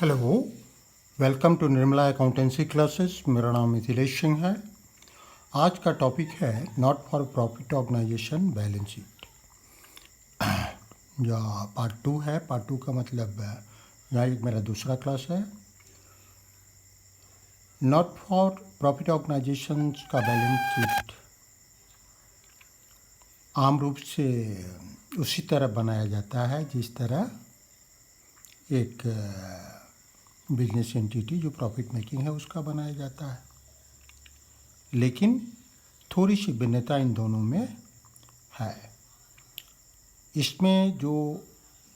Hello, welcome to Nirmala accountancy classes. मेरा नाम मिथिलेश सिंह है। आज का टॉपिक है not for profit organisation balance sheet. या पार्ट 2 है। पार्ट 2 का मतलब यहाँ एक मेरा दूसरा क्लास है। नॉट फॉर प्रॉफिट ऑर्गेनाइजेशन का बैलेंस शीट आम रूप से उसी तरह बनाया जाता है जिस तरह एक बिजनेस एंटिटी जो प्रॉफिट मेकिंग है उसका बनाया जाता है, लेकिन थोड़ी सी भिन्नता इन दोनों में है। इसमें जो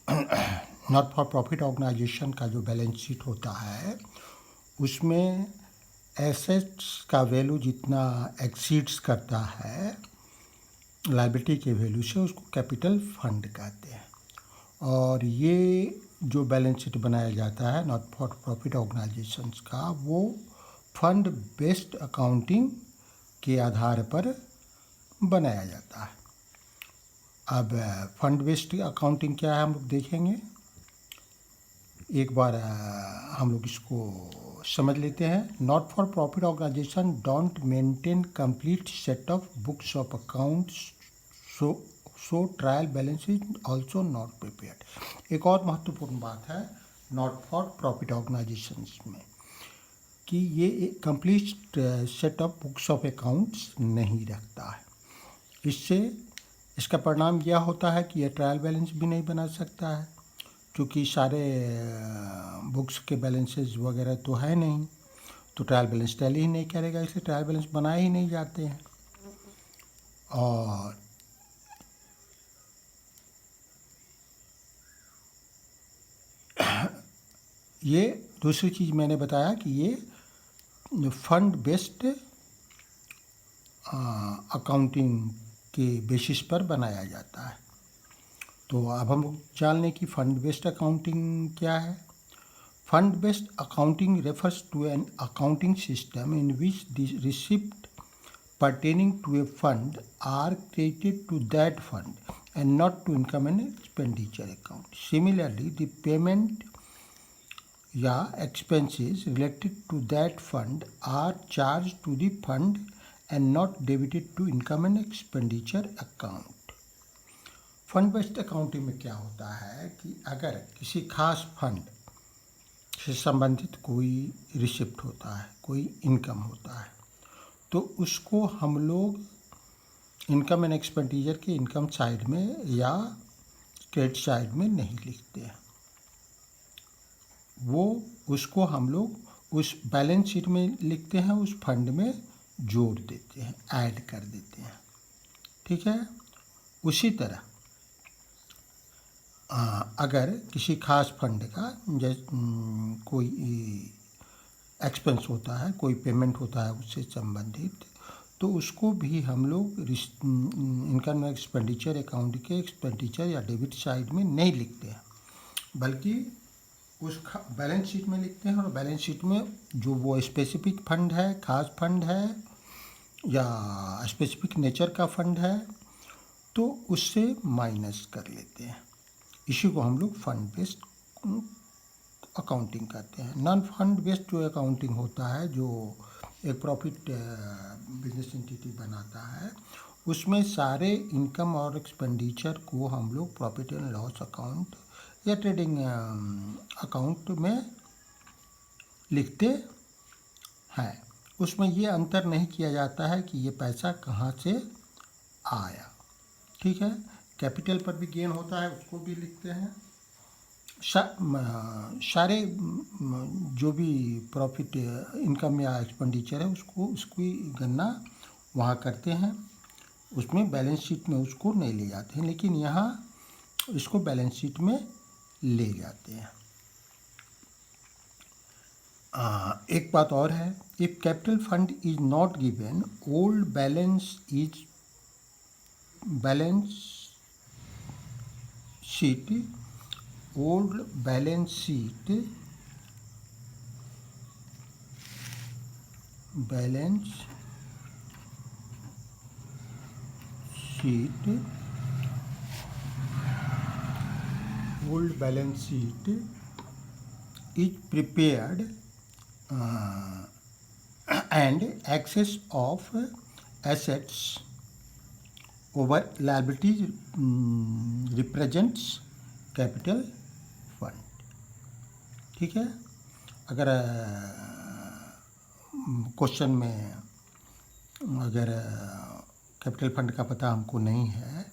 नॉट फॉर प्रॉफिट ऑर्गेनाइजेशन का जो बैलेंस शीट होता है उसमें एसेट्स का वैल्यू जितना एक्सीड्स करता है लायबिलिटी के वैल्यू से उसको कैपिटल फंड कहते हैं। और ये जो बैलेंस शीट बनाया जाता है नॉट फॉर प्रॉफिट ऑर्गेनाइजेशंस का, वो फंड बेस्ड अकाउंटिंग के आधार पर बनाया जाता है। अब फंड बेस्ड अकाउंटिंग क्या है हम लोग देखेंगे। एक बार हम लोग इसको समझ लेते हैं। Not for profit organisation don't maintain complete set of books of accounts, so trial balance is also not prepared. एक और महत्वपूर्ण बात है नॉट फॉर प्रॉफिट ऑर्गेनाइजेशंस में कि ये एक complete set of books of accounts नहीं रखता है। इससे इसका परिणाम यह होता है कि यह ट्रायल बैलेंस भी नहीं बना सकता है, क्योंकि सारे बुक्स के बैलेंसेस वगैरह तो है नहीं, तो ट्रायल बैलेंस टैली ही नहीं करेगा, इसलिए ट्रायल बैलेंस बनाए ही नहीं जाते हैं। और ये दूसरी चीज़ मैंने बताया कि ये फंड बेस्ड अकाउंटिंग के बेसिस पर बनाया जाता है। तो अब हम जान लें कि फंड बेस्ड अकाउंटिंग क्या है। Fund based accounting refers to an accounting system in which the receipt pertaining to a fund are credited to that fund and not to income and expenditure account. Similarly, the payment या expenses related to that fund are charged to the fund and not debited to income and expenditure account. Fund based accounting में क्या होता है कि अगर किसी खास fund से संबंधित कोई रिसिप्ट होता है, कोई इनकम होता है, तो उसको हम लोग इनकम एंड एक्सपेंडिचर के इनकम साइड में या क्रेडिट साइड में नहीं लिखते हैं। वो उसको हम लोग उस बैलेंस शीट में लिखते हैं, उस फंड में जोड़ देते हैं, ऐड कर देते हैं। ठीक है। उसी तरह अगर किसी खास फंड का कोई एक्सपेंस होता है, कोई पेमेंट होता है उससे संबंधित, तो उसको भी हम लोग इनकम एक्सपेंडिचर अकाउंट के एक्सपेंडिचर या डेबिट साइड में नहीं लिखते हैं, बल्कि उस बैलेंस शीट में लिखते हैं। और बैलेंस शीट में जो वो स्पेसिफिक फंड है, खास फंड है या स्पेसिफिक नेचर का फंड है, तो उससे माइनस कर लेते हैं। इसी को हम लोग फंड बेस्ड अकाउंटिंग कहते हैं। नॉन फंड बेस्ड जो अकाउंटिंग होता है, जो एक प्रॉफिट बिजनेस एंटिटी बनाता है, उसमें सारे इनकम और एक्सपेंडिचर को हम लोग प्रॉफिट एंड लॉस अकाउंट या ट्रेडिंग अकाउंट में लिखते हैं। उसमें ये अंतर नहीं किया जाता है कि ये पैसा कहाँ से आया। ठीक है। कैपिटल पर भी गेन होता है, उसको भी लिखते हैं। सारे जो भी प्रॉफिट इनकम या एक्सपेंडिचर है उसकी गणना वहाँ करते हैं, उसमें बैलेंस शीट में उसको नहीं ले जाते हैं, लेकिन यहाँ इसको बैलेंस शीट में ले जाते हैं। एक बात और है, if capital fund is not given, old balance sheet is prepared and excess of assets over liabilities represents capital fund. ठीक है, अगर क्वेश्चन में अगर कैपिटल फंड का पता हमको नहीं है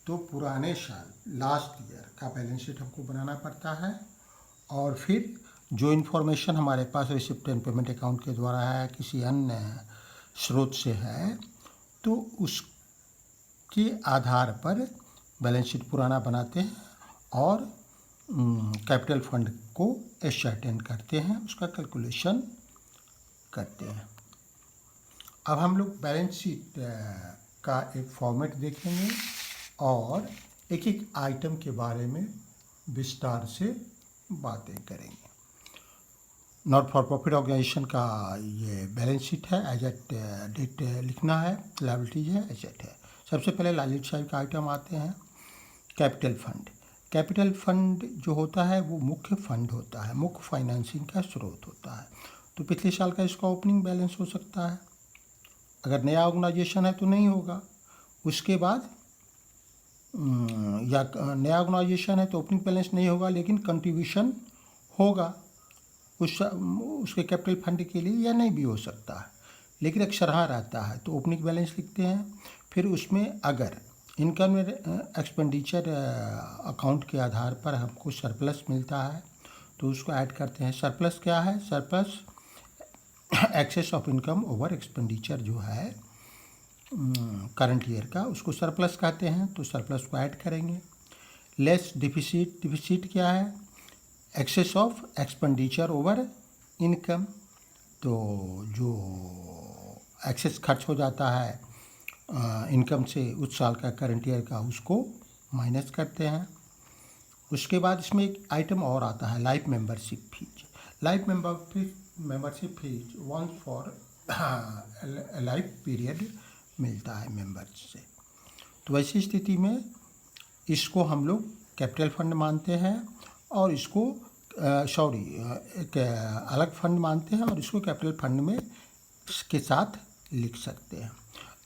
तो पुराने साल लास्ट ईयर का बैलेंस शीट हमको बनाना पड़ता है, और फिर जो इन्फॉर्मेशन हमारे पास रिसिप्ट एंड पेमेंट अकाउंट के द्वारा है, किसी अन्य स्रोत से है, तो उसके आधार पर बैलेंस शीट पुराना बनाते हैं और कैपिटल फंड को एस्सर्टेन करते हैं, उसका कैलकुलेशन करते हैं। अब हम लोग बैलेंस शीट का एक फॉर्मेट देखेंगे और एक एक आइटम के बारे में विस्तार से बातें करेंगे। नॉट फॉर प्रॉफिट ऑर्गेनाइजेशन का ये बैलेंस शीट है, एसेट डेट लिखना है, लायबिलिटीज है, एसेट है। सबसे पहले लायबिलिटी साइड का आइटम आते हैं कैपिटल फंड। कैपिटल फंड जो होता है वो मुख्य फंड होता है, मुख्य फाइनेंसिंग का स्रोत होता है। तो पिछले साल का इसका ओपनिंग बैलेंस हो सकता है, अगर नया ऑर्गेनाइजेशन है तो नहीं होगा। उसके बाद या नया ऑर्गेनाइजेशन है तो ओपनिंग बैलेंस नहीं होगा, लेकिन कंट्रीब्यूशन होगा उसके कैपिटल फंड के लिए, या नहीं भी हो सकता है, लेकिन अक्सर हाँ रहता है। तो ओपनिंग बैलेंस लिखते हैं, फिर उसमें अगर इनकम एक्सपेंडिचर अकाउंट के आधार पर हमको सरप्लस मिलता है तो उसको ऐड करते हैं। सरप्लस क्या है? Surplus excess of income over expenditure जो है करंट ईयर का, उसको सरप्लस कहते हैं, तो सरप्लस को ऐड करेंगे। लेस डिफिसिट, डिफिसिट क्या है? Excess of expenditure over income, तो जो एक्सेस खर्च हो जाता है इनकम से उस साल का करंट ईयर का, उसको माइनस करते हैं। उसके बाद इसमें एक आइटम और आता है life membership fees. Life membership fees once for life period मिलता है मेंबर्स से। तो ऐसी स्थिति में इसको हम लोग कैपिटल फंड मानते हैं और इसको एक अलग फंड मानते हैं और इसको कैपिटल फंड में के साथ लिख सकते हैं।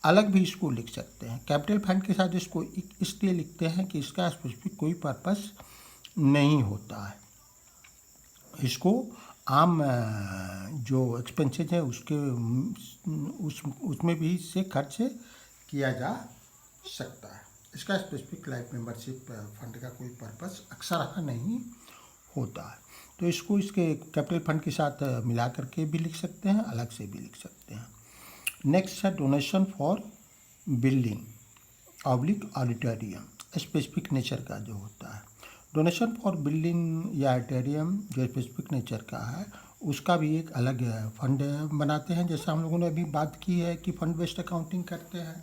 अलग भी इसको लिख सकते हैं। कैपिटल फंड के साथ इसको इसलिए लिखते हैं कि इसका स्पेसिफिक कोई पर्पस नहीं होता है। इसको आम जो एक्सपेंसेस है उसमें भी इससे खर्च किया जा सकता है। इसका स्पेसिफिक लाइफ मेंबरशिप फंड का कोई पर्पस अक्सर नहीं होता है। तो इसको इसके कैपिटल फंड के साथ मिला करके भी लिख सकते हैं, अलग से भी लिख सकते हैं। नेक्स्ट है donation for building oblique auditorium, specific nature का जो होता है। डोनेशन फॉर बिल्डिंग या ऑडिटोरियम जो स्पेसिफिक नेचर का है, उसका भी एक अलग फंड बनाते हैं। जैसा हम लोगों ने अभी बात की है कि फंड बेस्ड अकाउंटिंग करते हैं,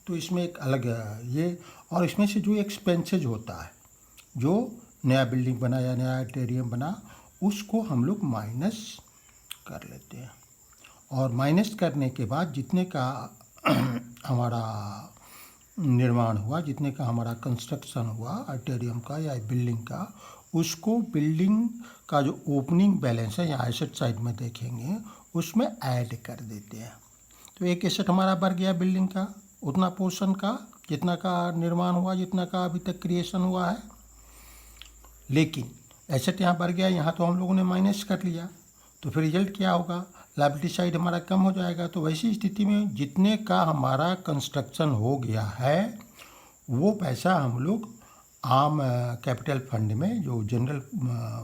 तो इसमें एक अलग ये, और इसमें से जो एक्सपेंसेज होता है, जो नया बिल्डिंग बना या नया ऑडिटोरियम बना, उसको हम लोग माइनस कर लेते हैं। और माइनस करने के बाद जितने का हमारा निर्माण हुआ, जितने का हमारा कंस्ट्रक्शन हुआ ऑडिटोरियम का या बिल्डिंग का, उसको बिल्डिंग का जो ओपनिंग बैलेंस है, यहाँ एसेट साइड में देखेंगे, उसमें ऐड कर देते हैं। तो एक एसेट हमारा बढ़ गया बिल्डिंग का, उतना पोर्शन का जितना का निर्माण हुआ, जितना का अभी तक क्रिएशन हुआ है, लेकिन एसेट यहाँ बढ़ गया, यहाँ तो हम लोगों ने माइनस कर लिया, तो फिर रिजल्ट क्या होगा? लायबिलिटी साइड हमारा कम हो जाएगा। तो वैसी स्थिति में जितने का हमारा कंस्ट्रक्शन हो गया है, वो पैसा हम लोग आम कैपिटल फंड में, जो जनरल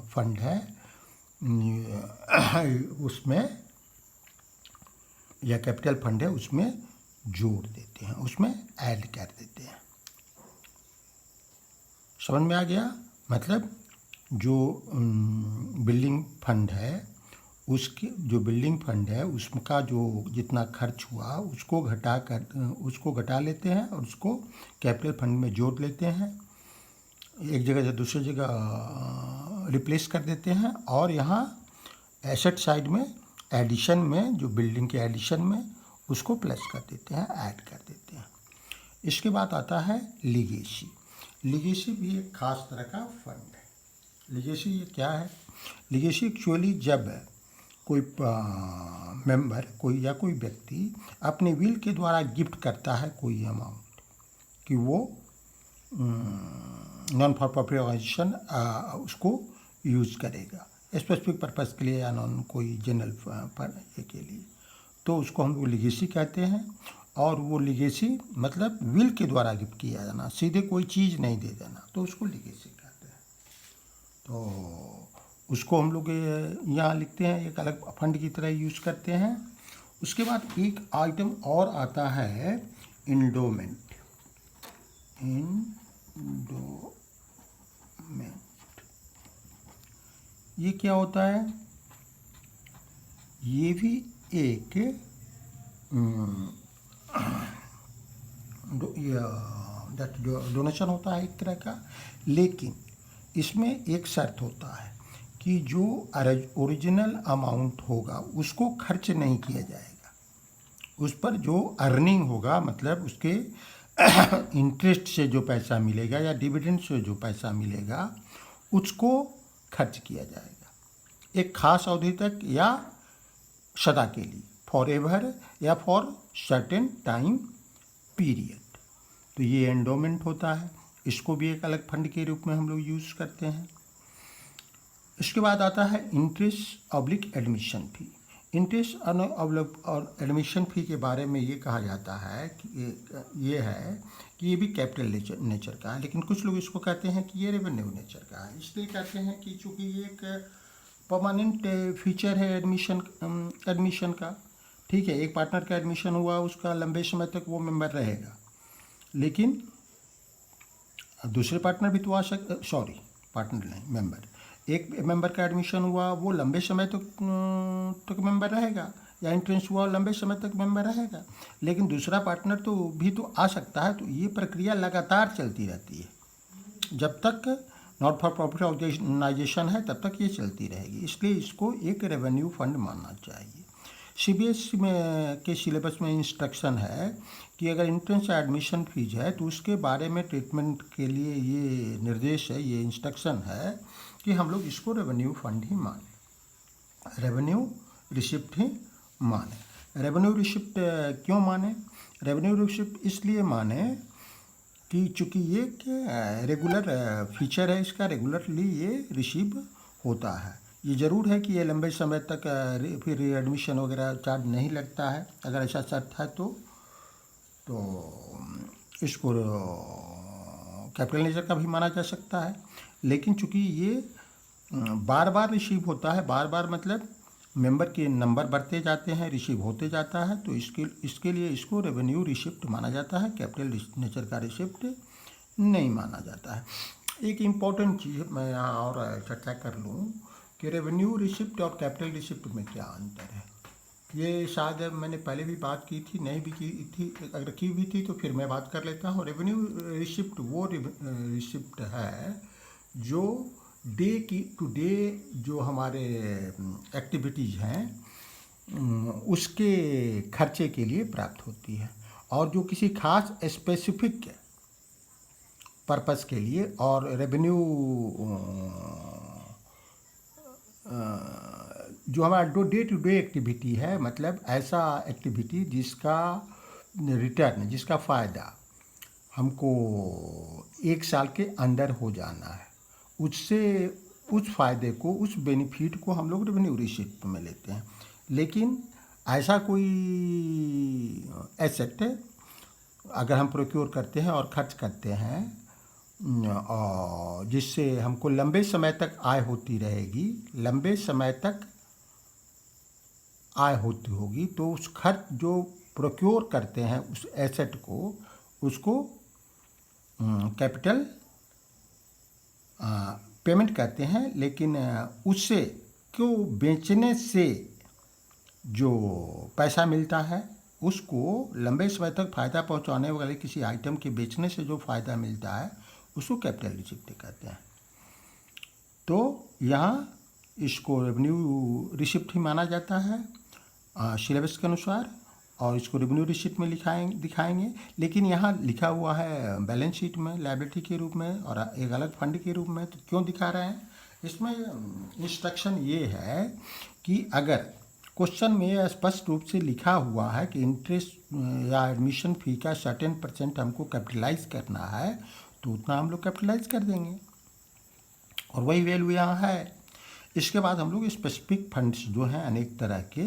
फंड है उसमें, या कैपिटल फंड है उसमें जोड़ देते हैं, उसमें ऐड कर देते हैं। समझ में आ गया? मतलब जो बिल्डिंग फंड है, उसके जो बिल्डिंग फंड है उसका जो जितना खर्च हुआ उसको घटा लेते हैं और उसको कैपिटल फंड में जोड़ लेते हैं, एक जगह से दूसरी जगह रिप्लेस कर देते हैं, और यहाँ एसेट साइड में एडिशन में, जो बिल्डिंग के एडिशन में, उसको प्लस कर देते हैं, ऐड कर देते हैं। इसके बाद आता है लीगेसी। लीगेसी भी एक खास तरह का फंड है। लीगेसी ये क्या है? लिगेसी एक्चुअली जब कोई मेंबर कोई व्यक्ति अपने विल के द्वारा गिफ्ट करता है कोई अमाउंट कि वो नॉन फॉर प्रॉफिट ऑर्गेनाइजेशन उसको यूज़ करेगा स्पेसिफिक पर्पज़ के लिए या नॉन कोई जनरल के लिए, तो उसको हम लोग लिगेसी कहते हैं। और वो लिगेसी मतलब विल के द्वारा गिफ्ट किया जाना, सीधे कोई चीज़ नहीं दे देना, तो उसको लिगेसी कहते हैं। तो उसको हम लोग यहाँ लिखते हैं, एक अलग फंड की तरह यूज़ करते हैं। उसके बाद एक आइटम और आता है इंडोमेंट। ये क्या होता है? ये भी एक डोनेशन होता है एक तरह का, लेकिन इसमें एक शर्त होता है कि जो ओरिजिनल अमाउंट होगा उसको खर्च नहीं किया जाएगा, उस पर जो अर्निंग होगा मतलब उसके इंटरेस्ट से जो पैसा मिलेगा या डिविडेंड से जो पैसा मिलेगा उसको खर्च किया जाएगा एक खास अवधि तक या सदा के लिए, फॉर एवर या फॉर सर्टेन टाइम पीरियड। तो ये एंडोमेंट होता है, इसको भी एक अलग फंड के रूप में हम लोग यूज़ करते हैं। इसके बाद आता है interest oblique admission fee. Interest और एडमिशन फ़ी के बारे में ये कहा जाता है कि ये है कि ये भी कैपिटल नेचर का है, लेकिन कुछ लोग इसको कहते हैं कि ये रेवेन्यू नेचर का है। इसलिए कहते हैं कि चूँकि ये एक परमानेंट फीचर है एडमिशन का, ठीक है, एक पार्टनर का एडमिशन हुआ उसका लंबे समय तक वो मेंबर रहेगा, लेकिन दूसरे पार्टनर भी तो आ पार्टनर नहीं मेंबर, एक मेंबर का एडमिशन हुआ वो लंबे समय तक मेंबर रहेगा, या एंट्रेंस हुआ लंबे समय तक मेंबर रहेगा, लेकिन दूसरा पार्टनर तो आ सकता है। तो ये प्रक्रिया लगातार चलती रहती है, जब तक नॉट फॉर प्रॉफिट ऑर्गेनाइजेशन है तब तक ये चलती रहेगी, इसलिए इसको एक रेवेन्यू फंड मानना चाहिए। सीबीएसई के सिलेबस में इंस्ट्रक्शन है कि अगर एंट्रेंस या एडमिशन फीस है तो उसके बारे में ट्रीटमेंट के लिए ये निर्देश है, ये इंस्ट्रक्शन है कि हम लोग इसको रेवेन्यू फंड ही माने, रेवेन्यू रिसिप्ट ही माने। रेवेन्यू रिसिप्ट क्यों माने? रेवेन्यू रिसिप्ट इसलिए माने कि चूँकि ये रेगुलर फीचर है, इसका रेगुलरली ये रिसीव होता है। ये ज़रूर है कि ये लंबे समय तक फिर एडमिशन वगैरह चार्ज नहीं लगता है, अगर ऐसा शर्त है तो इसको कैपिटल नेचर का भी माना जा सकता है। लेकिन चूँकि ये बार बार रिसीव होता है, बार बार मतलब मेंबर के नंबर बढ़ते जाते हैं, रिसीव होते जाता है, तो इसके लिए इसको रेवेन्यू रिसिप्ट माना जाता है, कैपिटल नेचर का रिसिप्ट नहीं माना जाता है। एक इम्पॉर्टेंट चीज़ मैं यहाँ और चर्चा कर लूँ कि रेवेन्यू रिसिप्ट और कैपिटल रिसिप्ट में क्या अंतर है। ये शायद मैंने पहले भी बात की थी, नहीं भी की थी, अगर की भी थी तो फिर मैं बात कर लेता हूँ। रेवेन्यू रिसिप्ट वो रिसिप्ट है जो डे टू डे जो हमारे एक्टिविटीज़ हैं उसके खर्चे के लिए प्राप्त होती है, और जो किसी खास स्पेसिफिक पर्पस के लिए। और रेवेन्यू जो हमारा डे टू डे एक्टिविटी है, मतलब ऐसा एक्टिविटी जिसका रिटर्न, जिसका फ़ायदा हमको एक साल के अंदर हो जाना है, उससे उस फ़ायदे को, उस बेनिफिट को हम लोग रेवेन्यू रिसिप्ट में लेते हैं। लेकिन ऐसा कोई एसेट अगर हम प्रोक्योर करते हैं और खर्च करते हैं और जिससे हमको लंबे समय तक आय होती रहेगी, लंबे समय तक आय होती होगी, तो उस खर्च जो प्रोक्योर करते हैं उस एसेट को, उसको कैपिटल पेमेंट कहते हैं। लेकिन उससे क्यों बेचने से जो पैसा मिलता है उसको लंबे समय तक फ़ायदा पहुंचाने वाले किसी आइटम के बेचने से जो फ़ायदा मिलता है उसको कैपिटल रिसिप्ट कहते हैं। तो यहाँ इसको रेवेन्यू रिसिप्ट ही माना जाता है सिलेबस के अनुसार, और इसको रेवेन्यू रिसिप्ट में दिखाएंगे। लेकिन यहाँ लिखा हुआ है बैलेंस शीट में लायबिलिटी के रूप में और एक अलग फंड के रूप में। तो क्यों दिखा रहे हैं? इसमें इंस्ट्रक्शन ये है कि अगर क्वेश्चन में स्पष्ट रूप से लिखा हुआ है कि इंटरेस्ट या एडमिशन फ़ी का सर्टेन % हमको कैपिटलाइज करना है तो उतना हम लोग कैपिटलाइज कर देंगे और वही वैल्यू यहाँ है। इसके बाद हम लोग स्पेसिफिक फंड्स जो हैं अनेक तरह के,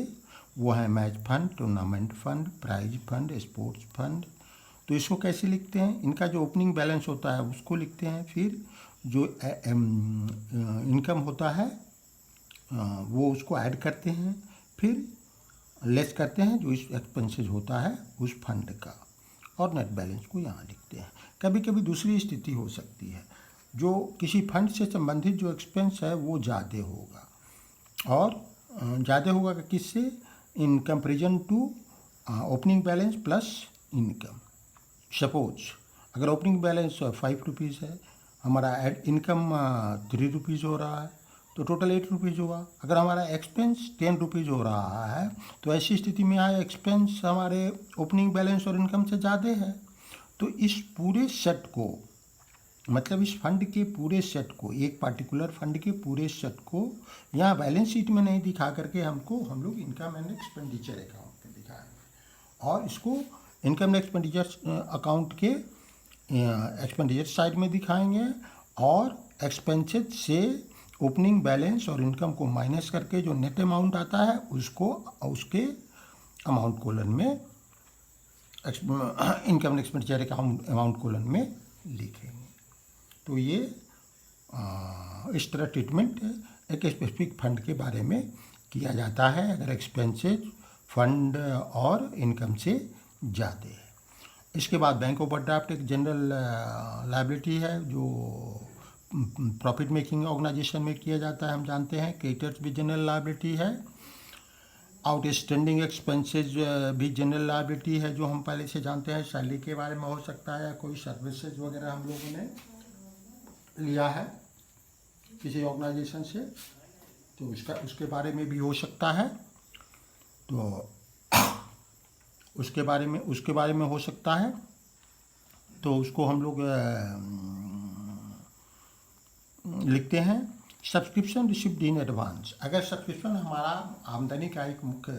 वो हैं match fund, tournament fund, prize fund, sports fund. तो इसको कैसे लिखते हैं? इनका जो ओपनिंग बैलेंस होता है उसको लिखते हैं, फिर जो इनकम होता है वो उसको ऐड करते हैं, फिर लेस करते हैं जो इस एक्सपेंसेस होता है उस फंड का, और नेट बैलेंस को यहाँ लिखते हैं। कभी कभी दूसरी स्थिति हो सकती है, जो किसी फंड से संबंधित जो एक्सपेंस है वो ज़्यादा होगा, और ज़्यादा होगा किससे? In comparison to opening balance plus income. Suppose अगर ओपनिंग बैलेंस 5 रुपीज़ है, हमारा इनकम 3 रुपीज़ हो रहा है, तो टोटल 8 रुपीज़ होगा। अगर हमारा एक्सपेंस 10 रुपीज़ हो रहा है तो ऐसी स्थिति में यहाँ एक्सपेंस हमारे ओपनिंग बैलेंस और इनकम से ज़्यादा है। तो इस पूरे सेट को, मतलब इस फंड के पूरे सेट को, एक पार्टिकुलर फंड के पूरे सेट को यहाँ बैलेंस शीट में नहीं दिखा करके हम लोग इनकम एंड एक्सपेंडिचर अकाउंट में दिखाएंगे, और इसको इनकम एंड एक्सपेंडिचर अकाउंट के एक्सपेंडिचर साइड में दिखाएंगे, और एक्सपेंसेस से ओपनिंग बैलेंस और इनकम को माइनस करके जो नेट अमाउंट आता है उसको उसके अमाउंट कोलन में income and expenditure amount colon में लिखेंगे। तो ये इस तरह ट्रीटमेंट एक स्पेसिफिक फंड के बारे में किया जाता है अगर एक्सपेंसेस फंड और इनकम से ज़्यादा है। इसके बाद बैंक ओवरड्राफ्ट एक जनरल लायबिलिटी है जो प्रॉफिट मेकिंग ऑर्गेनाइजेशन में किया जाता है। हम जानते हैं क्रेडिटर्स भी जनरल लायबिलिटी है, आउटस्टैंडिंग एक्सपेंसेस भी जनरल लायबिलिटी है जो हम पहले से जानते हैं। सैलरी के बारे में हो सकता है, कोई सर्विसेज वगैरह हम लोगों ने लिया है किसी ऑर्गेनाइजेशन से तो उसके बारे में भी हो सकता है, तो उसके बारे में हो सकता है, तो उसको हम लोग लिखते हैं सब्सक्रिप्शन रिसिप्ट इन एडवांस। अगर सब्सक्रिप्शन हमारा आमदनी का एक मुख्य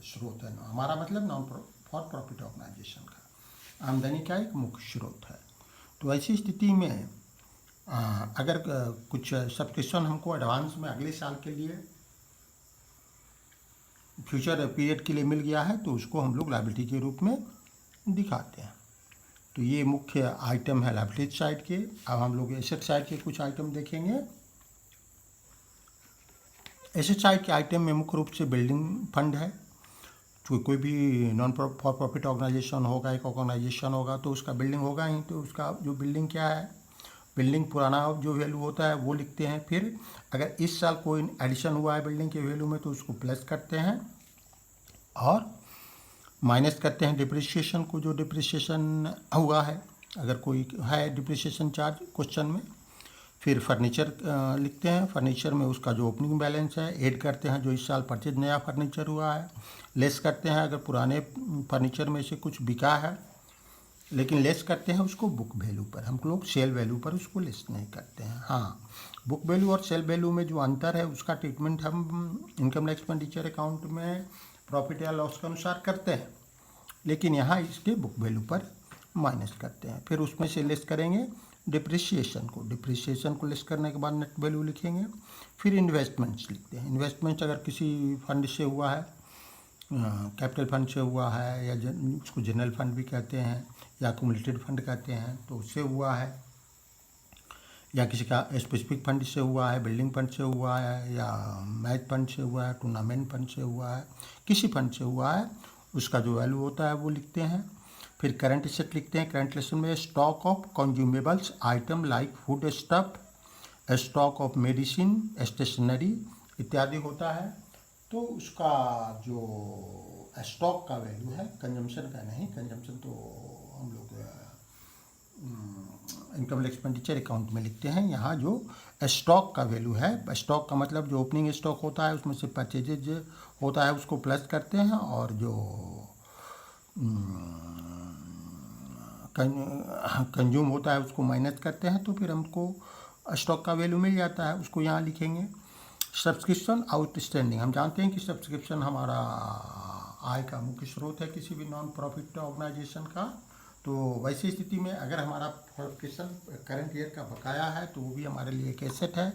स्रोत है, हमारा मतलब नॉन फॉर प्रॉफिट ऑर्गेनाइजेशन का आमदनी का एक मुख्य स्रोत है, तो ऐसी स्थिति में अगर कुछ सब्सक्रिप्शन हमको एडवांस में अगले साल के लिए फ्यूचर पीरियड के लिए मिल गया है तो उसको हम लोग लायबिलिटी के रूप में दिखाते हैं। तो ये मुख्य आइटम है लायबिलिटी साइड के। अब हम लोग एसेट साइड के कुछ आइटम देखेंगे। एसेट साइड के आइटम में मुख्य रूप से बिल्डिंग फंड है। तो कोई भी नॉन फॉर प्रॉफिट ऑर्गेनाइजेशन होगा, एक ऑर्गेनाइजेशन होगा तो उसका बिल्डिंग होगा ही, तो उसका जो बिल्डिंग क्या है, बिल्डिंग पुराना जो वैल्यू होता है वो लिखते हैं। फिर अगर इस साल कोई एडिशन हुआ है बिल्डिंग के वैल्यू में तो उसको प्लस करते हैं और माइनस करते हैं डिप्रिसिएशन को, जो डिप्रिसिएशन हुआ है अगर कोई है डिप्रिसिएशन चार्ज क्वेश्चन में। फिर फर्नीचर लिखते हैं, फर्नीचर में उसका जो ओपनिंग बैलेंस है ऐड करते हैं जो इस साल परचेज नया फर्नीचर हुआ है, लेस करते हैं अगर पुराने फर्नीचर में से कुछ बिका है, लेकिन लेस करते हैं उसको बुक वैल्यू पर। हम लोग सेल वैल्यू पर उसको लेस नहीं करते हैं। हाँ, बुक वैल्यू और सेल वैल्यू में जो अंतर है उसका ट्रीटमेंट हम इनकम एंड एक्सपेंडिचर अकाउंट में प्रॉफिट या लॉस के अनुसार करते हैं, लेकिन यहाँ इसके बुक वैल्यू पर माइनस करते हैं। फिर उसमें से लेस करेंगे डिप्रिसिएशन को लेस करने के बाद नेट वैल्यू लिखेंगे। फिर इन्वेस्टमेंट्स लिखते हैं। इन्वेस्टमेंट्स अगर किसी फंड से हुआ है, कैपिटल फंड से हुआ है या उसको जनरल फंड भी कहते हैं या एक्युमुलेटेड फंड कहते हैं, तो उससे हुआ है, या किसी का स्पेसिफिक फंड से हुआ है, बिल्डिंग फंड से हुआ है, या मैच फंड से हुआ है, टूर्नामेंट फंड से हुआ है, किसी फंड से हुआ है, उसका जो वैल्यू होता है वो लिखते हैं। फिर करंट एसेट लिखते हैं। करंट एसेट में stock of consumables item like food stuff, stock of medicine, stationery इत्यादि होता है, तो उसका जो स्टॉक का वैल्यू है, कंजम्पशन का नहीं, कंजम्पशन तो हम लोग इनकम एंड एक्सपेंडिचर अकाउंट में लिखते हैं। यहाँ जो स्टॉक का वैल्यू है, स्टॉक का मतलब जो ओपनिंग स्टॉक होता है उसमें से परचेजेज होता है उसको प्लस करते हैं, और जो कंज्यूम होता है उसको माइनस करते हैं, तो फिर हमको स्टॉक का वैल्यू मिल जाता है, उसको यहाँ लिखेंगे। सब्सक्रिप्शन आउटस्टैंडिंग, हम जानते हैं कि सब्सक्रिप्शन हमारा आय का मुख्य स्रोत है किसी भी नॉन प्रॉफिट ऑर्गेनाइजेशन का। तो वैसी स्थिति में अगर हमारा सब्सक्रिप्शन करंट ईयर का बकाया है तो वो भी हमारे लिए एक एसेट है,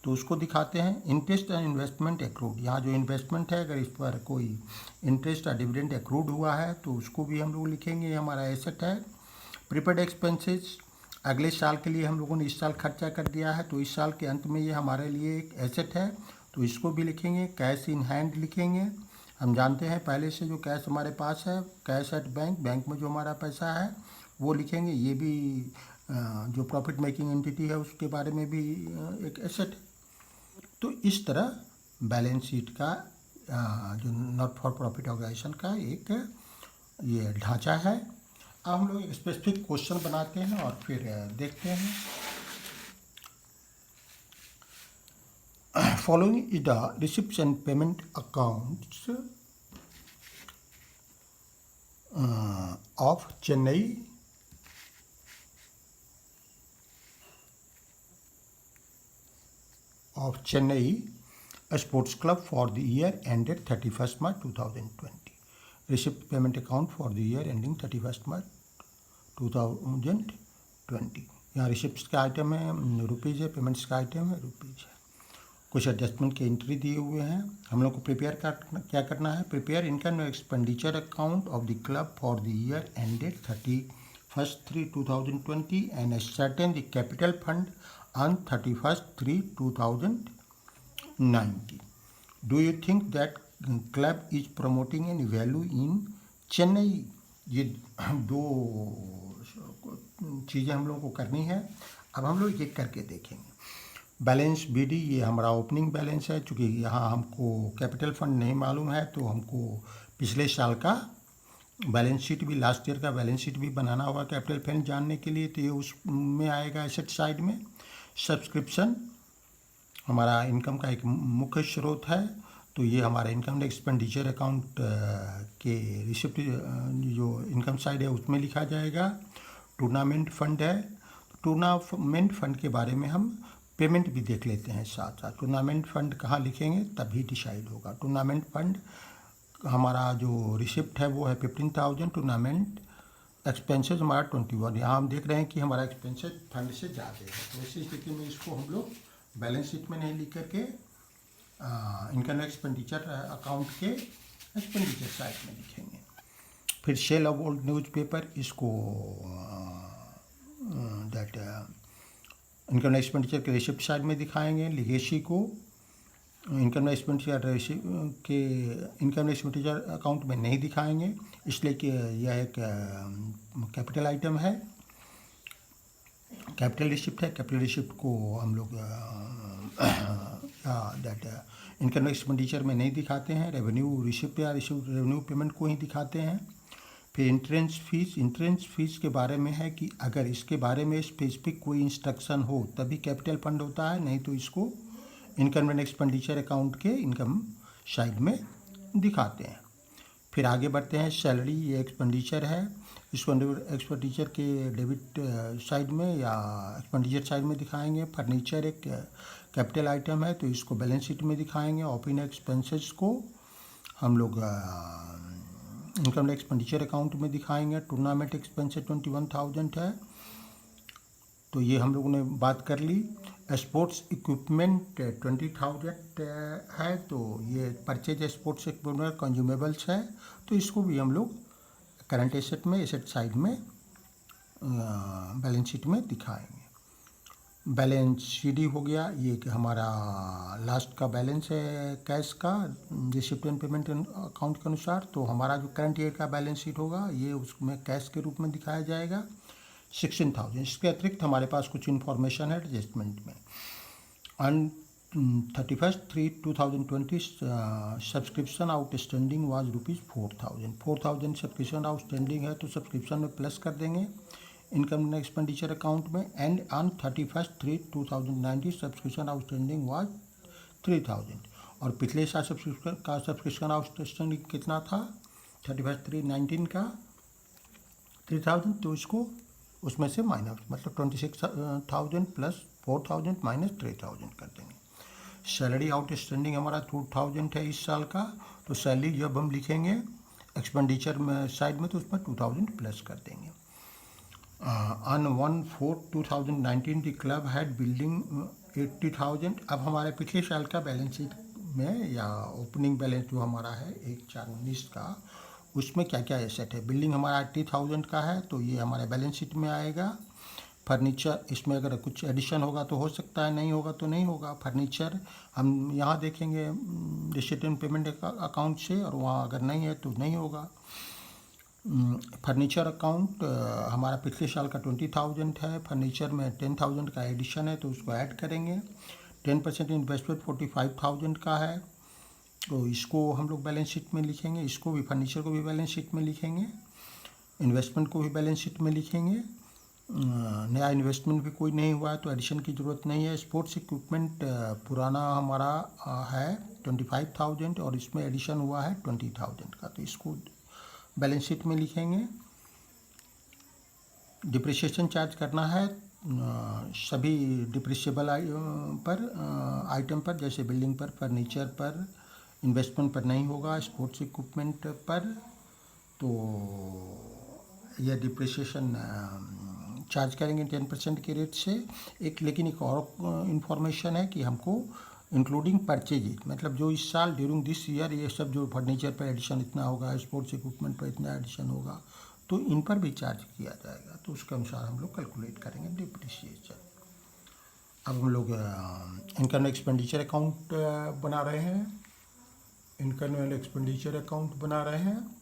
तो उसको दिखाते हैं। इंटरेस्ट एंड इन्वेस्टमेंट एक्रूड, यहाँ जो इन्वेस्टमेंट है अगर इस पर कोई इंटरेस्ट या डिविडेंड एक्रूड हुआ है तो उसको भी हम लोग लिखेंगे, ये हमारा एसेट है। प्रीपेड एक्सपेंसेस, अगले साल के लिए हम लोगों ने इस साल खर्चा कर दिया है तो इस साल के अंत में ये हमारे लिए एक एसेट है, तो इसको भी लिखेंगे। कैश इन हैंड लिखेंगे, हम जानते हैं पहले से जो कैश हमारे पास है, कैश एट बैंक, बैंक में जो हमारा पैसा है वो लिखेंगे। ये भी जो प्रॉफिट मेकिंग एंटिटी है उसके बारे में भी एक एसेट है। तो इस तरह बैलेंस शीट का जो नॉट फॉर प्रॉफिट ऑर्गेनाइजेशन का एक ये ढांचा है। अब हम लोग एक स्पेसिफिक क्वेश्चन बनाते हैं और फिर देखते हैं। Following is the receipts and payment accounts of Chennai sports club for the year ended 31 March 2020। Receipt payment account for the year ending 31 मार्च 2020। यहाँ रिसिप्ट्स का आइटम है रुपीज़ है, पेमेंट्स का आइटम है रुपीज़ है। कुछ एडजस्टमेंट के एंट्री दिए हुए हैं। हम लोग को प्रिपेयर क्या करना है, prepare income expenditure account of the club for the year ended 31/3/2020 and certain the capital fund on 31/3/2019. Do you think that club is promoting any value in Chennai? ये दो चीज़ें हम लोगों को करनी है। अब हम लोग ये करके देखेंगे। बैलेंस BD, ये हमारा ओपनिंग बैलेंस है। चूँकि यहाँ हमको कैपिटल फंड नहीं मालूम है तो हमको पिछले साल का बैलेंस शीट भी, लास्ट ईयर का बैलेंस शीट भी बनाना होगा कैपिटल फंड जानने के लिए, तो ये उसमें आएगा एसेट साइड में। सब्सक्रिप्शन हमारा इनकम का एक मुख्य स्रोत है, तो ये हमारा इनकम एक्सपेंडिचर अकाउंट के रिसिप्ट जो इनकम साइड है उसमें लिखा जाएगा। टूर्नामेंट फंड है, टूर्नामेंट फंड के बारे में हम पेमेंट भी देख लेते हैं साथ साथ। टूर्नामेंट फंड कहाँ लिखेंगे तभी डिसाइड होगा। टूर्नामेंट फंड हमारा जो रिसिप्ट है वो है 15,000, टूर्नामेंट एक्सपेंसेस हमारा 21। यहाँ हम देख रहे हैं कि हमारा एक्सपेंसेस फंड से ज़्यादा है, तो ऐसी स्थिति में इसको हम लोग बैलेंस शीट में नहीं लिख करके इनकम एक्सपेंडिचर अकाउंट के एक्सपेंडिचर साइड में लिखेंगे। फिर सेल ऑफ ओल्ड न्यूज़पेपर, इसको दैट इनकम एक्सपेंडिचर के रिसिप्ट साइड में दिखाएंगे। लिगेसी को इनकम एक्सपेंडिचर के इनकम एक्सपेंडिचर अकाउंट में नहीं दिखाएंगे, इसलिए कि यह एक कैपिटल आइटम है, कैपिटल रिसिप्ट है। कैपिटल रिसिप्ट को हम लोग दैट इनकम एक्सपेंडिचर में नहीं दिखाते हैं, रेवेन्यू रिसिप्ट या रेवेन्यू पेमेंट को ही दिखाते हैं। फिर इंट्रेंस फीस, इंट्रेंस फीस के बारे में है कि अगर इसके बारे में स्पेसिफिक कोई इंस्ट्रक्शन हो तभी कैपिटल फंड होता है, नहीं तो इसको इनकम एंड एक्सपेंडिचर अकाउंट के इनकम साइड में दिखाते हैं। फिर आगे बढ़ते हैं। सैलरी, ये एक्सपेंडिचर है, इसको एक्सपेंडिचर के डेबिट साइड में या एक्सपेंडिचर साइड में दिखाएंगे। फर्नीचर एक कैपिटल आइटम है तो इसको बैलेंस शीट में दिखाएंगे। ऑपरेटिंग एक्सपेंसेस को हम लोग इनकम एक्सपेंडिचर अकाउंट में दिखाएंगे। टूर्नामेंट एक्सपेंसेस 21,000 है, तो ये हम लोगों ने बात कर ली। स्पोर्ट्स इक्विपमेंट 20,000 है, तो ये परचेज स्पोर्ट्स इक्विपमेंट कंज्यूमेबल्स है, तो इसको भी हम लोग करंट एसेट में, एसेट साइड में बैलेंस शीट में दिखाएंगे। बैलेंस CD हो गया, ये कि हमारा लास्ट का बैलेंस है कैश का रिसिप्ट एंड पेमेंट अकाउंट के अनुसार। तो हमारा जो करंट ईयर का बैलेंस शीट होगा ये उसमें कैश के रूप में दिखाया जाएगा 16,000। इसके अतिरिक्त हमारे पास कुछ इन्फॉर्मेशन है एडजस्टमेंट में। On 31/3/2020 subscription outstanding was ₹4,000। 4,000 subscription outstanding है तो सब्सक्रिप्शन में प्लस कर देंगे इनकम एक्सपेंडिचर अकाउंट में। And on 31/3/2019 subscription outstanding was 3,000। और पिछले साल सब्सक्रिप्शन आउटस्टैंडिंग कितना था 31/3/19 का 3,000, तो इसको उसमें से माइनस मतलब 26,000 प्लस 4000 माइनस 3000 कर देंगे। सैलरी आउटस्टैंडिंग हमारा 2000 है इस साल का, तो सैलरी जब हम लिखेंगे एक्सपेंडिचर में साइड में तो उसमें 2000 प्लस कर देंगे। On 1/4/2019 the club had building 80,000। अब हमारे पिछले साल का बैलेंस शीट में या ओपनिंग बैलेंस जो हमारा है 1/4/19 का, उसमें क्या क्या एसेट है। बिल्डिंग हमारा 80,000 का है, तो ये हमारे बैलेंस शीट में आएगा। फर्नीचर, इसमें अगर कुछ एडिशन होगा तो हो सकता है, नहीं होगा तो नहीं होगा। फर्नीचर हम यहाँ देखेंगे रिसीट एंड पेमेंट अकाउंट से, और वहाँ अगर नहीं है तो नहीं होगा। फर्नीचर अकाउंट हमारा पिछले साल का 20,000 है, फर्नीचर में 10,000 का एडिशन है तो उसको ऐड करेंगे। 10% इन्वेस्टमेंट 45,000 का है, तो इसको हम लोग बैलेंस शीट में लिखेंगे। इसको भी, फर्नीचर को भी बैलेंस शीट में लिखेंगे, इन्वेस्टमेंट को भी बैलेंस शीट में लिखेंगे। नया इन्वेस्टमेंट भी कोई नहीं हुआ है तो एडिशन की ज़रूरत नहीं है। स्पोर्ट्स इक्विपमेंट पुराना हमारा है 25,000 और इसमें एडिशन हुआ है 20,000 का, तो इसको बैलेंस शीट में लिखेंगे। डिप्रिसिएशन चार्ज करना है सभी डिप्रिसिएबल आइटम पर, जैसे बिल्डिंग पर, फर्नीचर पर, इन्वेस्टमेंट पर नहीं होगा। स्पोर्ट्स इक्विपमेंट पर तो यह डिप्रिसिएशन चार्ज करेंगे 10% के रेट से। लेकिन एक और इन्फॉर्मेशन है कि हमको इंक्लूडिंग परचेज, मतलब जो इस साल ड्यूरिंग दिस ईयर ये सब जो फर्नीचर पर एडिशन इतना होगा, स्पोर्ट्स इक्विपमेंट पर इतना एडिशन होगा, तो इन पर भी चार्ज किया जाएगा, तो उसके अनुसार हम लोग कैलकुलेट करेंगे डिप्रिसिएशन। अब हम लोग इनकम एक्सपेंडिचर अकाउंट बना रहे हैं। इनकम एंड एक्सपेंडिचर अकाउंट बना रहे हैं।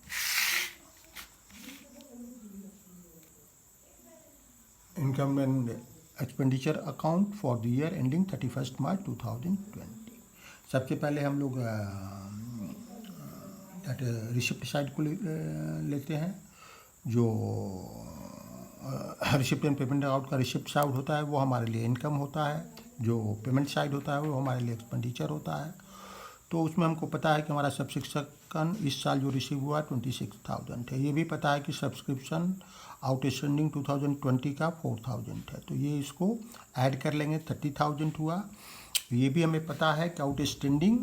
Income and expenditure account for the year ending 31 मार्च 2020। सबसे पहले हम लोग रिसिप्ट साइड को लेते हैं। जो रिसिप्ट एंड पेमेंट अकाउंट का रिसिप्ट साइड होता है वो हमारे लिए इनकम होता है, जो पेमेंट साइड होता है वो हमारे लिए एक्सपेंडिचर होता है। तो उसमें हमको पता है कि हमारा सब्सक्रिप्शन इस साल जो रिसीव हुआ 26,000 है। ये भी पता है कि सब्सक्रिप्शन आउटस्टैंडिंग 2020 का 4,000 है, तो ये इसको ऐड कर लेंगे, 30,000 हुआ। ये भी हमें पता है कि आउटस्टैंडिंग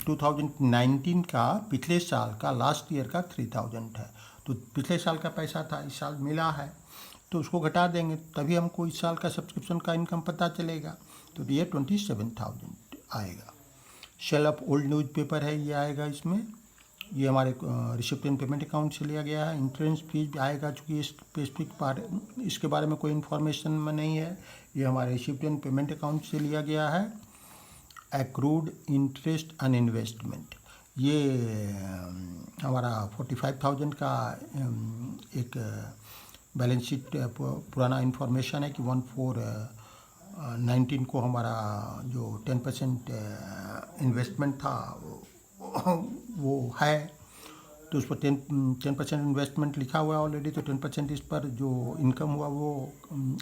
2019 का पिछले साल का लास्ट ईयर का 3,000 है, तो पिछले साल का पैसा था इस साल मिला है तो उसको घटा देंगे, तभी हमको इस साल का सब्सक्रिप्शन का इनकम पता चलेगा, तो ये 27,000 आएगा। सेल ऑफ ओल्ड न्यूज़पेपर है, ये आएगा इसमें। ये हमारे रिसिप्ट एंड पेमेंट अकाउंट से लिया गया है। इंश्योरेंस फीस भी आएगा, चूँकि स्पेसिफिक पार्ट इसके बारे में कोई इन्फॉर्मेशन में नहीं है, ये हमारे रिसिप्ट एंड पेमेंट अकाउंट से लिया गया है। एक्रूड इंटरेस्ट एंड इन्वेस्टमेंट, ये हमारा 45,000 का एक बैलेंस शीट पुराना इन्फॉर्मेशन है कि 1/4/19 को हमारा जो 10% इन्वेस्टमेंट था वो है, तो उस पर 10% इन्वेस्टमेंट लिखा हुआ है ऑलरेडी, तो 10% इस पर जो इनकम हुआ वो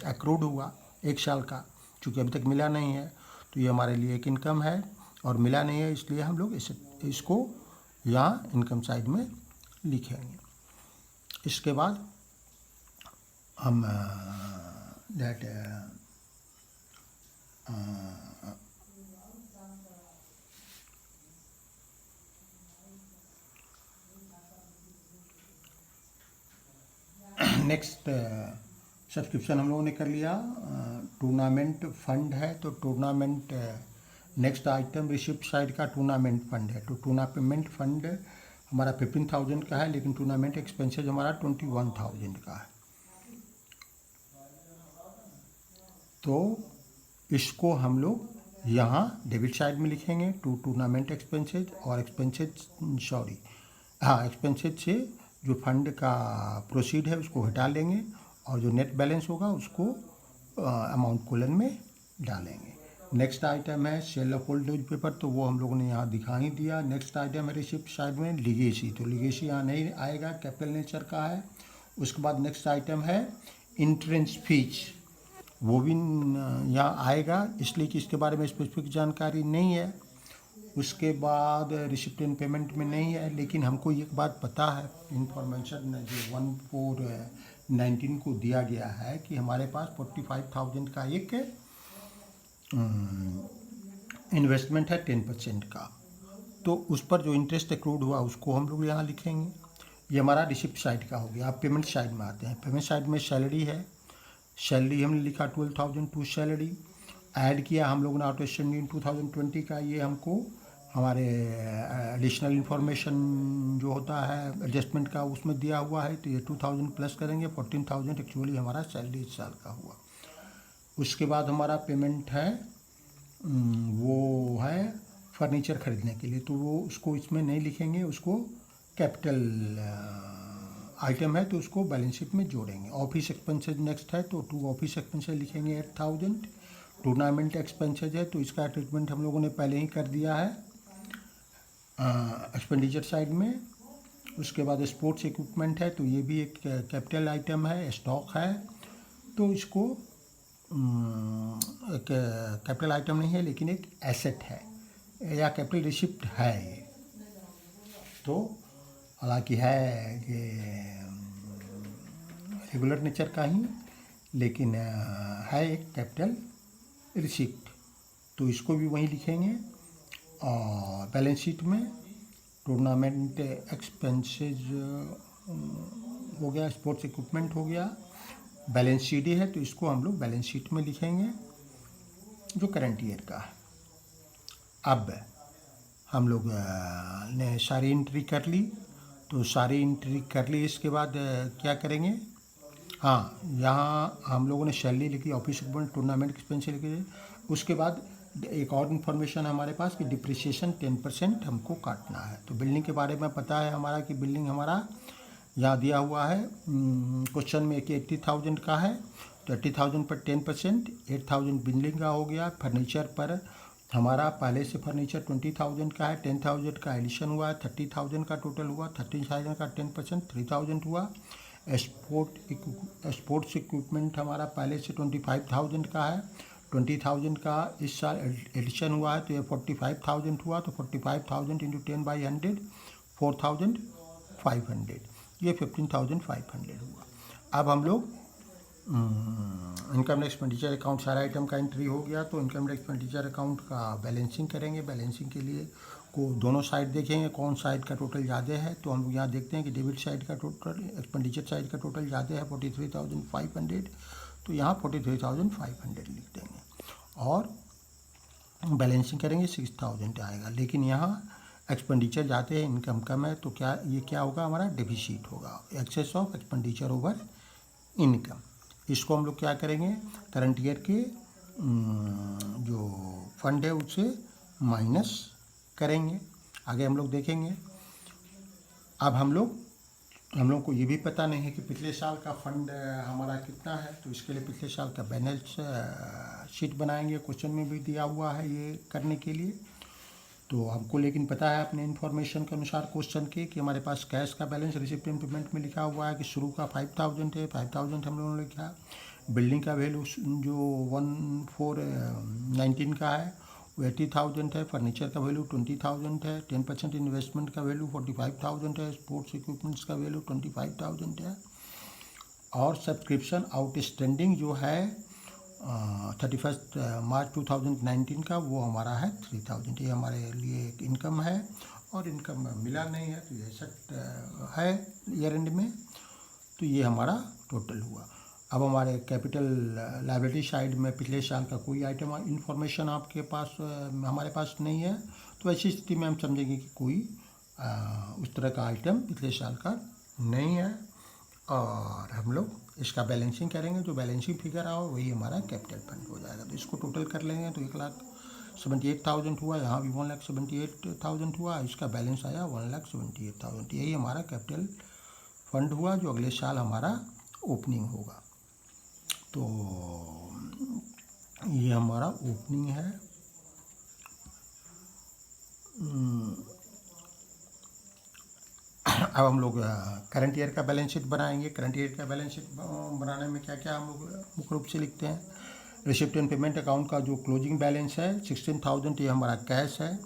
एक्रूड हुआ एक साल का, चूँकि अभी तक मिला नहीं है, तो ये हमारे लिए एक इनकम है और मिला नहीं है, इसलिए हम लोग इसको यहाँ इनकम साइड में लिखेंगे। इसके बाद हम दैट नेक्स्ट सब्सक्रिप्शन हम लोगों ने कर लिया। टूर्नामेंट फंड है, तो tournament next item receipt side का टूर्नामेंट फंड है, तो टूर्नामेंट फंड हमारा 15,000 का है, लेकिन टूर्नामेंट एक्सपेंसेस हमारा 21,000 का है, तो इसको हम लोग यहाँ डेबिट साइड में लिखेंगे टूर्नामेंट एक्सपेंसेज, और एक्सपेंसेज से जो फंड का प्रोसीड है उसको हटा लेंगे, और जो नेट बैलेंस होगा उसको अमाउंट कोलन में डालेंगे। नेक्स्ट आइटम है सेल ऑफ ओल्ड न्यूज़पेपर, तो वो हम लोगों ने यहाँ दिखा ही दिया। नेक्स्ट आइटम है रिसिप्ट साइड में लीगेसी, तो लीगेसी यहाँ नहीं आएगा, कैपिटल नेचर का है। उसके बाद नेक्स्ट आइटम है इंट्रेंस फीस, वो भी यहाँ आएगा, इसलिए कि इसके बारे में स्पेसिफिक जानकारी नहीं है। उसके बाद रिसिप्ट एंड पेमेंट में नहीं है, लेकिन हमको एक बात पता है, इंफॉर्मेशन जो 1/4/19 को दिया गया है कि हमारे पास 45,000 का एक इन्वेस्टमेंट है 10% का, तो उस पर जो इंटरेस्ट एक्रूड हुआ उसको हम लोग यहाँ लिखेंगे। ये हमारा रिसिप्ट साइड का हो गया। आप पेमेंट साइड में आते हैं। पेमेंट साइड में सैलरी है, सैलरी हमने लिखा 12,000 टू सैलरी। ऐड किया हम लोगों ने ऑटो स्टैंडिंग 2020 का, ये हमको हमारे एडिशनल इन्फॉर्मेशन जो होता है एडजस्टमेंट का उसमें दिया हुआ है, तो ये 2000 प्लस करेंगे। 14,000 एक्चुअली हमारा सैलरी इस साल का हुआ। उसके बाद हमारा पेमेंट है वो है फर्नीचर ख़रीदने के लिए, तो वो उसको इसमें नहीं लिखेंगे, उसको कैपिटल आइटम है तो उसको बैलेंस शीट में जोड़ेंगे। ऑफिस एक्सपेंसेज नेक्स्ट है, तो 2 ऑफिस एक्सपेंसेज लिखेंगे 8,000। टूर्नामेंट एक्सपेंसेज है तो इसका ट्रीटमेंट हम लोगों ने पहले ही कर दिया है एक्सपेंडिचर साइड में। उसके बाद स्पोर्ट्स इक्विपमेंट है तो ये भी एक कैपिटल आइटम है, स्टॉक है, तो इसको एक कैपिटल आइटम नहीं है लेकिन एक एसेट है या कैपिटल रिसिप्ट है ये, तो हालांकि है ये रेगुलर नेचर का ही, लेकिन है एक कैपिटल रिसिप्ट, तो इसको भी वहीं लिखेंगे। और बैलेंस शीट में टूर्नामेंट एक्सपेंसेज हो गया, स्पोर्ट्स इक्विपमेंट हो गया, बैलेंस शीट है तो इसको हम लोग बैलेंस शीट में लिखेंगे जो करंट ईयर का है। अब हम लोग ने सारी एंट्री कर ली, तो सारी एंट्री कर ली, इसके बाद क्या करेंगे, हाँ यहाँ हम लोगों ने सैलरी लिखी, ऑफिस इक्विपमेंट, टूर्नामेंट एक्सपेंस लिखे। उसके बाद एक और इन्फॉर्मेशन हमारे पास कि डिप्रिसिएशन 10% हमको काटना है। तो बिल्डिंग के बारे में पता है हमारा कि बिल्डिंग हमारा यहाँ दिया हुआ है क्वेश्चन में कि 80,000 का है, तो 80,000 पर 10% 8,000 बिल्डिंग का हो गया। फर्नीचर पर हमारा पहले से फर्नीचर 20,000 का है, 10,000 का एडिशन हुआ है, 30,000 का टोटल हुआ, 30,000 का 10% 3,000 हुआ। स्पोर्ट्स इक्विपमेंट हमारा पहले से 25,000 का है, 20,000 का इस साल एडिशन हुआ है तो ये 45,000 हुआ, तो 45,000 इंटू 10/100 4,500, ये 15,500 हुआ। अब हम लोग इनकम एक्सपेंडिचर अकाउंट सारा आइटम का एंट्री हो गया, तो इनकम एक्सपेंडिचर अकाउंट का बैलेंसिंग करेंगे। बैलेंसिंग के लिए को दोनों साइड देखेंगे कौन साइड का टोटल ज़्यादा है, तो हम यहाँ देखते हैं कि डेबिट साइड का टोटल एक्सपेंडिचर साइड का टोटल ज़्यादा है 43,500, तो यहाँ 43,500 लिख देंगे और बैलेंसिंग करेंगे 6,000 आएगा। लेकिन यहाँ एक्सपेंडिचर जाते हैं, इनकम कम है, तो क्या ये क्या होगा, हमारा डेफिसिट होगा, excess of expenditure over income. इसको हम लोग क्या करेंगे, करंट ईयर के जो फंड है उससे माइनस करेंगे। आगे हम लोग देखेंगे। अब हम लोग को ये भी पता नहीं है कि पिछले साल का फंड हमारा कितना है, तो इसके लिए पिछले साल का बैलेंस शीट बनाएंगे। क्वेश्चन में भी दिया हुआ है ये करने के लिए, तो हमको लेकिन पता है अपने इन्फॉर्मेशन के अनुसार क्वेश्चन के कि हमारे पास कैश का बैलेंस रिसिप्ट एंड पेमेंट में लिखा हुआ है कि शुरू का 5,000 है, 5,000 हम लोगों ने लिखा। बिल्डिंग का वैल्यू जो 1419 का है वो 80,000 है। फर्नीचर का वैल्यू 20,000 है। 10% इन्वेस्टमेंट का वैल्यू 45,000 है। स्पोर्ट्स इक्विपमेंट्स का वैल्यू 25,000 है। और सब्सक्रिप्शन आउटस्टैंडिंग जो है 31 मार्च 2019 का वो हमारा है 3,000। ये हमारे लिए एक इनकम है और इनकम मिला नहीं है, तो ये एसेट है ईयर एंड में, तो ये हमारा टोटल हुआ। अब हमारे कैपिटल लायबिलिटी साइड में पिछले साल का कोई आइटम इन्फॉर्मेशन आपके पास हमारे पास नहीं है, तो ऐसी स्थिति में हम समझेंगे कि कोई उस तरह का आइटम पिछले साल का नहीं है और हम लोग इसका बैलेंसिंग करेंगे। जो बैलेंसिंग फिगर आओ वही हमारा कैपिटल फंड हो जाएगा। तो इसको टोटल कर लेंगे तो 1,78,000 हुआ, यहाँ भी 1,78,000 हुआ, इसका बैलेंस आया 1,78,000। यही हमारा कैपिटल फंड हुआ जो अगले साल हमारा ओपनिंग होगा। तो ये हमारा ओपनिंग है। अब हम लोग करंट ईयर का बैलेंस शीट बनाएंगे। करंट ईयर का बैलेंस शीट बनाने में क्या क्या हम लोग मुख्य रूप से लिखते हैं। रिसिप्ट एंड पेमेंट अकाउंट का जो क्लोजिंग बैलेंस है 16,000, ये हमारा कैश है।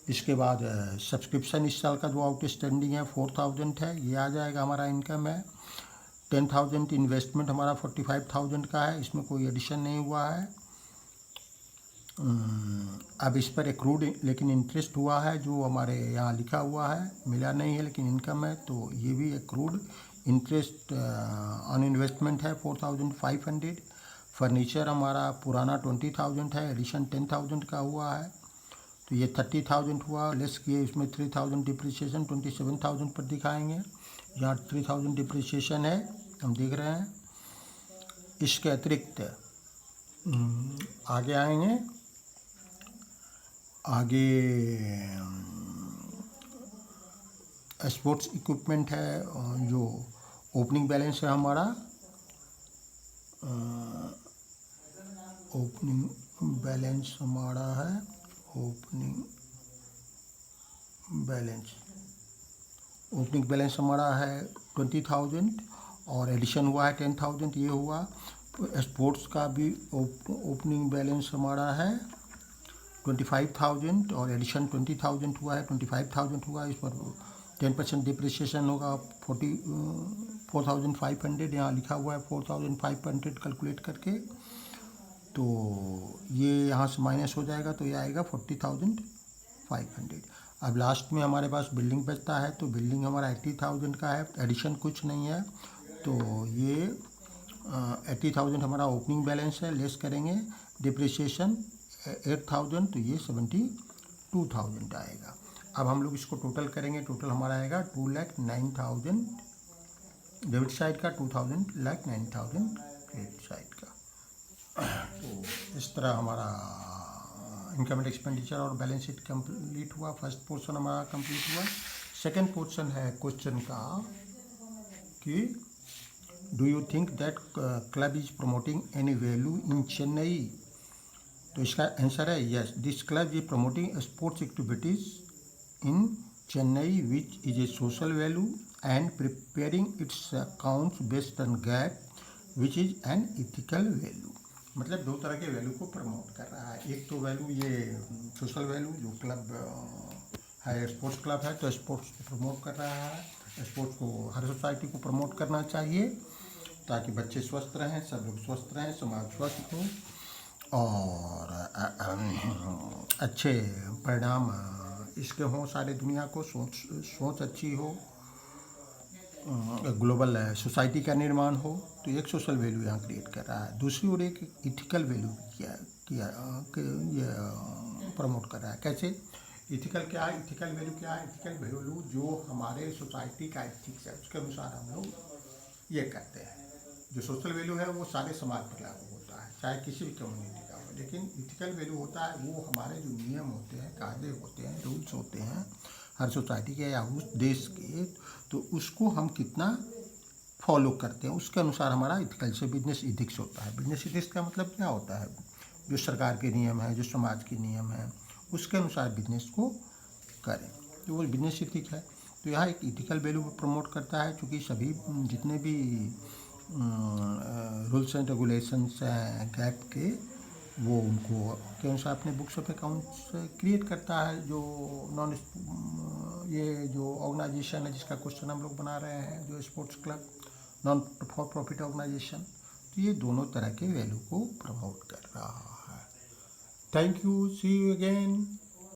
इसके बाद सब्सक्रिप्शन इस साल का जो आउटस्टैंडिंग है 4,000 है, ये आ जाएगा हमारा इनकम है। 10,000 इन्वेस्टमेंट हमारा 45,000 का है, इसमें कोई एडिशन नहीं हुआ है। अब इस पर एक्रूड लेकिन इंटरेस्ट हुआ है, जो हमारे यहाँ लिखा हुआ है, मिला नहीं है लेकिन इनकम है, तो ये भी एक्रूड इंटरेस्ट ऑन इन्वेस्टमेंट है 4500। फर्नीचर हमारा पुराना 20,000 है, एडिशन 10,000 का हुआ है, तो ये 30,000 हुआ। लेस किए इसमें 3,000 डिप्रिसिएशन 27,000 पर दिखाएंगे। यहाँ 3,000 डिप्रिसिएशन है, हम देख रहे हैं। इसके अतिरिक्त आगे आएंगे, आगे स्पोर्ट्स इक्विपमेंट है, जो ओपनिंग बैलेंस है हमारा, ओपनिंग बैलेंस हमारा है, ओपनिंग बैलेंस हमारा है 20,000 और एडिशन हुआ है 10,000, ये हुआ। स्पोर्ट्स का भी ओपनिंग बैलेंस हमारा है 25,000 और एडिशन 20,000 हुआ है, 25,000 हुआ। इस पर 10% डिप्रिसिएशन होगा 4,500, यहाँ लिखा हुआ है 4,500 कैलकुलेट करके, तो ये यहाँ से माइनस हो जाएगा, तो ये आएगा 40,500। अब लास्ट में हमारे पास बिल्डिंग बचता है, तो बिल्डिंग हमारा 80,000 का है, एडिशन कुछ नहीं है, तो ये 80,000 हमारा ओपनिंग बैलेंस है। लेस करेंगे डिप्रिसिएशन 8,000, तो ये 72,000 आएगा। अब हम लोग इसको टोटल करेंगे, टोटल हमारा आएगा 2,09,000 डेबिट साइड का, 2,09,000 क्रेडिट साइड का। तो इस तरह हमारा इनकम एंड एक्सपेंडिचर और बैलेंस शीट कंप्लीट हुआ। फर्स्ट पोर्शन हमारा कंप्लीट हुआ। सेकंड पोर्शन है क्वेश्चन का कि do you think that club is promoting any value in Chennai? तो इसका आंसर है yes, this club is promoting sports activities in Chennai which is a social value and preparing it's accounts based on gap which is an ethical value. मतलब दो तरह के value को promote कर रहा है। एक तो वैल्यू ये सोशल वैल्यू, जो क्लब है, स्पोर्ट्स क्लब है, तो स्पोर्ट्स को प्रमोट कर रहा है। स्पोर्ट्स को हर सोसाइटी को प्रमोट करना चाहिए ताकि बच्चे स्वस्थ रहें, सब लोग स्वस्थ रहें, समाज स्वस्थ हो और अच्छे परिणाम इसके हों, सारे दुनिया को सोच अच्छी हो, ग्लोबल सोसाइटी का निर्माण हो। तो एक सोशल वैल्यू यहाँ क्रिएट कर रहा है। दूसरी ओर एक इथिकल वैल्यू किया ये प्रमोट कर रहा है। कैसे? इथिकल क्या है? इथिकल वैल्यू क्या है? इथिकल वैल्यू जो हमारे सोसाइटी का एथिक्स है उसके अनुसार हम लोग ये करते हैं। जो सोशल वैल्यू है वो सारे समाज पर लागू होता है, चाहे किसी भी कम्युनिटी का हो। लेकिन इथिकल वैल्यू होता है वो हमारे जो नियम होते हैं, कायदे होते हैं, रूल्स होते हैं हर सोसाइटी के या उस देश के, तो उसको हम कितना फॉलो करते हैं उसके अनुसार हमारा इथिकल से बिजनेस इथिक्स होता है। बिजनेस इथिक्स का मतलब क्या होता है? जो सरकार के नियम है, जो समाज के नियम है, उसके अनुसार बिजनेस को करें, तो वो बिजनेस इथिक्स है। तो यहाँ एक इथिकल वैल्यू प्रमोट करता है, क्योंकि सभी जितने भी रूल्स एंड रेगुलेशंस हैं गैप के, वो उनको के अनुसार अपने बुक्स ऑफ अकाउंट्स क्रिएट करता है। जो ये जो ऑर्गेनाइजेशन है जिसका क्वेश्चन हम लोग बना रहे हैं, जो sports club non for profit organisation, तो ये दोनों तरह के वैल्यू को प्रमोट कर रहा है। Thank you, see you again.